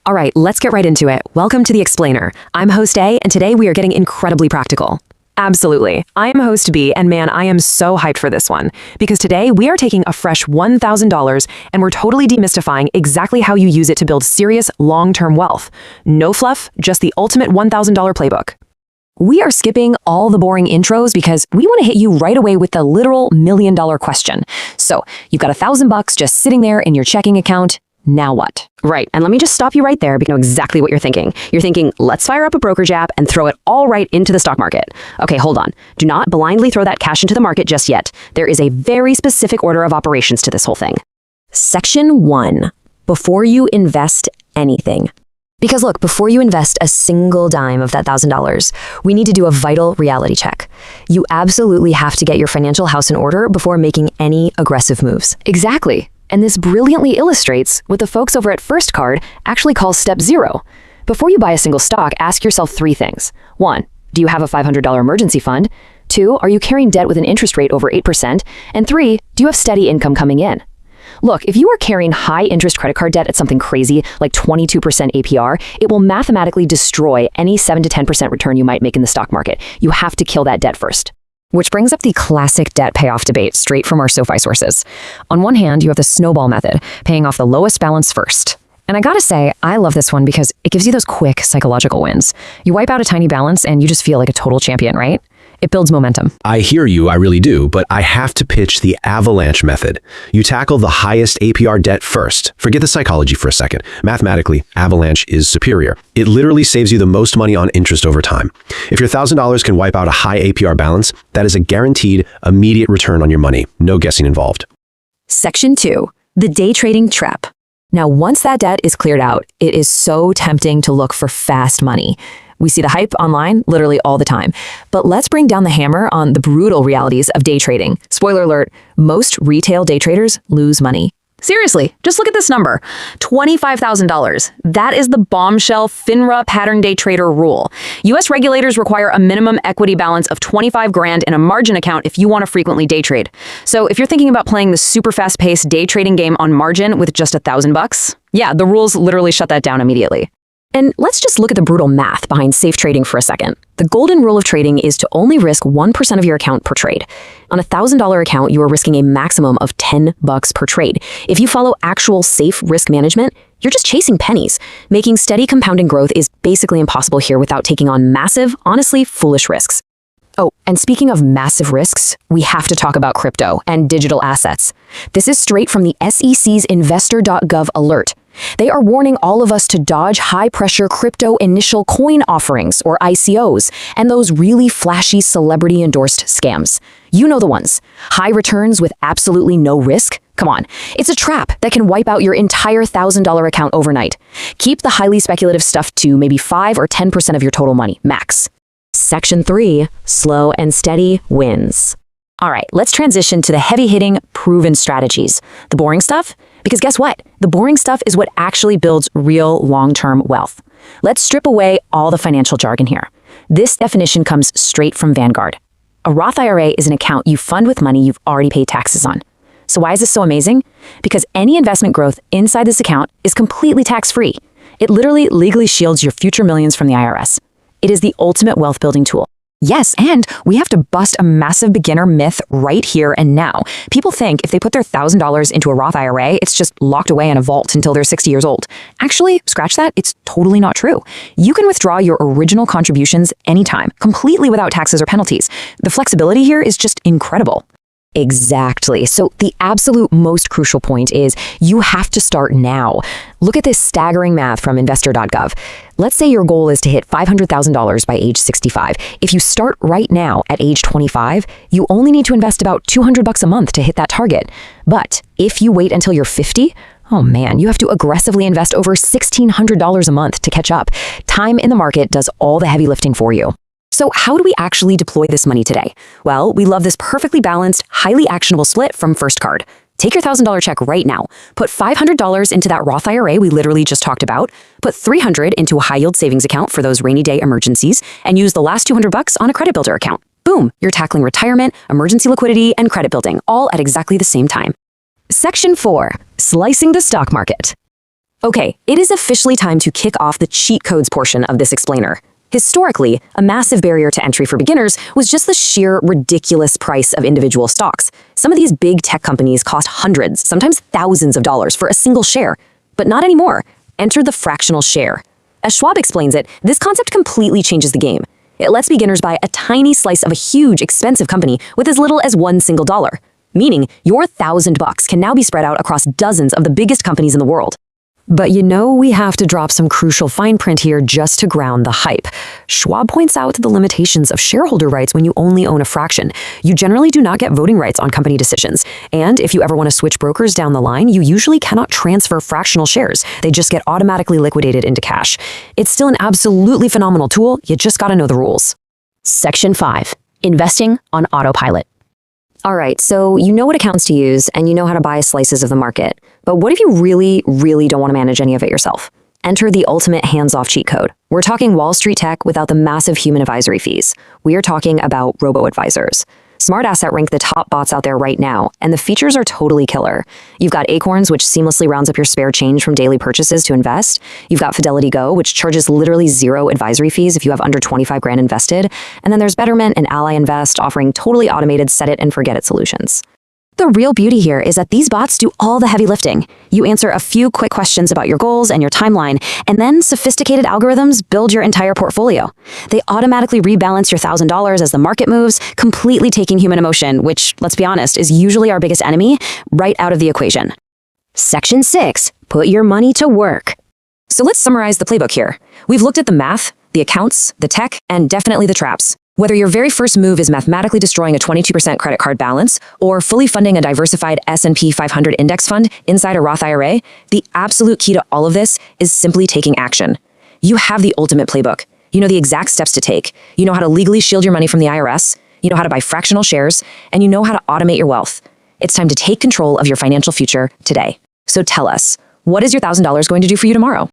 All right, let's get right into it. Welcome to The Explainer. I'm host A, and today we are getting incredibly practical. Absolutely. I'm host B, and man, I am so hyped for this one. Because today we are taking a fresh $1,000 and we're totally demystifying exactly how you use it to build serious long-term wealth. No fluff, just the ultimate $1,000 playbook. We are skipping all the boring intros because we want to hit you right away with the literal $1,000,000 question. So you've got $1,000 just sitting there in your checking account. Now what? Right, and let me just stop you right there because you know exactly what you're thinking. You're thinking, let's fire up a brokerage app and throw it all right into the stock market. Okay, hold on. Do not blindly throw that cash into the market just yet. There is a very specific order of operations to this whole thing. Section 1. Before you invest anything. Because look, before you invest a single dime of that $1,000, we need to do a vital reality check. You absolutely have to get your financial house in order before making any aggressive moves. Exactly. And this brilliantly illustrates what the folks over at First Card actually call step 0. Before you buy a single stock, ask yourself 3 things. 1, do you have a $500 emergency fund? 2, are you carrying debt with an interest rate over 8%? And 3, do you have steady income coming in? Look, if you are carrying high interest credit card debt at something crazy like 22% APR, it will mathematically destroy any 7 to 10% return you might make in the stock market. You have to kill that debt first. Which brings up the classic debt payoff debate straight from our SoFi sources. On one hand, you have the snowball method, paying off the lowest balance first. And I gotta say, I love this one because it gives you those quick psychological wins. You wipe out a tiny balance and you just feel like a total champion, right? It builds momentum. I hear you, I really do, but I have to pitch the avalanche method. You tackle the highest APR debt first. Forget the psychology for a second. Mathematically, avalanche is superior. It literally saves you the most money on interest over time. If your $1,000 can wipe out a high APR balance, that is a guaranteed, immediate return on your money. No guessing involved. Section 2. The day trading trap. Now, once that debt is cleared out, it is so tempting to look for fast money. We see the hype online literally all the time. But let's bring down the hammer on the brutal realities of day trading. Spoiler alert, most retail day traders lose money. Seriously, just look at this number, $25,000. That is the bombshell FINRA pattern day trader rule. US regulators require a minimum equity balance of 25 grand in a margin account if you want to frequently day trade. So if you're thinking about playing the super fast-paced day trading game on margin with just $1,000, yeah, the rules literally shut that down immediately. And let's just look at the brutal math behind safe trading for a second. The golden rule of trading is to only risk 1% of your account per trade. On a $1,000 account, you are risking a maximum of $10 per trade. If you follow actual safe risk management, you're just chasing pennies. Making steady compounding growth is basically impossible here without taking on massive, honestly foolish risks. Oh, and speaking of massive risks, we have to talk about crypto and digital assets. This is straight from the SEC's investor.gov alert. They are warning all of us to dodge high-pressure crypto initial coin offerings, or ICOs, and those really flashy celebrity-endorsed scams. You know the ones. High returns with absolutely no risk? Come on. It's a trap that can wipe out your entire $1,000 account overnight. Keep the highly speculative stuff to maybe 5 or 10% of your total money, max. Section 3, slow and steady wins. All right, let's transition to the heavy-hitting, proven strategies. The boring stuff? Because guess what? The boring stuff is what actually builds real long-term wealth. Let's strip away all the financial jargon here. This definition comes straight from Vanguard. A Roth IRA is an account you fund with money you've already paid taxes on. So why is this so amazing? Because any investment growth inside this account is completely tax-free. It literally legally shields your future millions from the IRS. It is the ultimate wealth-building tool. Yes, and we have to bust a massive beginner myth right here and now. People think if they put their $1,000 into a Roth IRA, it's just locked away in a vault until they're 60 years old. Actually, scratch that, it's totally not true. You can withdraw your original contributions anytime, completely without taxes or penalties. The flexibility here is just incredible. Exactly. So the absolute most crucial point is you have to start now. Look at this staggering math from investor.gov. Let's say your goal is to hit $500,000 by age 65. If you start right now at age 25, you only need to invest about $200 a month to hit that target. But if you wait until you're 50, oh man, you have to aggressively invest over $1,600 a month to catch up. Time in the market does all the heavy lifting for you. So how do we actually deploy this money today? Well, we love this perfectly balanced, highly actionable split from First Card. Take your $1,000 check right now. Put $500 into that Roth IRA we literally just talked about. Put $300 into a high-yield savings account for those rainy day emergencies, and use the last $200 on a credit builder account. Boom, you're tackling retirement, emergency liquidity, and credit building, all at exactly the same time. Section 4, slicing the stock market. Okay, it is officially time to kick off the cheat codes portion of this explainer. Historically, a massive barrier to entry for beginners was just the sheer ridiculous price of individual stocks. Some of these big tech companies cost hundreds, sometimes thousands of dollars for a single share. But not anymore. Enter the fractional share. As Schwab explains it, this concept completely changes the game. It lets beginners buy a tiny slice of a huge, expensive company with as little as one single dollar. Meaning, your $1,000 can now be spread out across dozens of the biggest companies in the world. But you know we have to drop some crucial fine print here just to ground the hype. Schwab points out the limitations of shareholder rights when you only own a fraction. You generally do not get voting rights on company decisions. And if you ever want to switch brokers down the line, you usually cannot transfer fractional shares. They just get automatically liquidated into cash. It's still an absolutely phenomenal tool, you just gotta know the rules. Section 5. Investing on autopilot. All right, so you know what accounts to use and you know how to buy slices of the market. But what if you really, really don't want to manage any of it yourself? Enter the ultimate hands-off cheat code. We're talking Wall Street tech without the massive human advisory fees. We are talking about robo-advisors. Smart Asset rank the top bots out there right now, and the features are totally killer. You've got Acorns, which seamlessly rounds up your spare change from daily purchases to invest. You've got Fidelity Go, which charges literally zero advisory fees if you have under 25 grand invested. And then there's Betterment and Ally Invest offering totally automated set it and forget it solutions. The real beauty here is that these bots do all the heavy lifting. You answer a few quick questions about your goals and your timeline, and then sophisticated algorithms build your entire portfolio. They automatically rebalance your $1,000 as the market moves, completely taking human emotion, which, let's be honest, is usually our biggest enemy, right out of the equation. Section 6. Put your money to work. So let's summarize the playbook here. We've looked at the math, the accounts, the tech, and definitely the traps. Whether your very first move is mathematically destroying a 22% credit card balance or fully funding a diversified S&P 500 index fund inside a Roth IRA, the absolute key to all of this is simply taking action. You have the ultimate playbook. You know the exact steps to take. You know how to legally shield your money from the IRS. You know how to buy fractional shares, and you know how to automate your wealth. It's time to take control of your financial future today. So tell us, what is your $1,000 going to do for you tomorrow?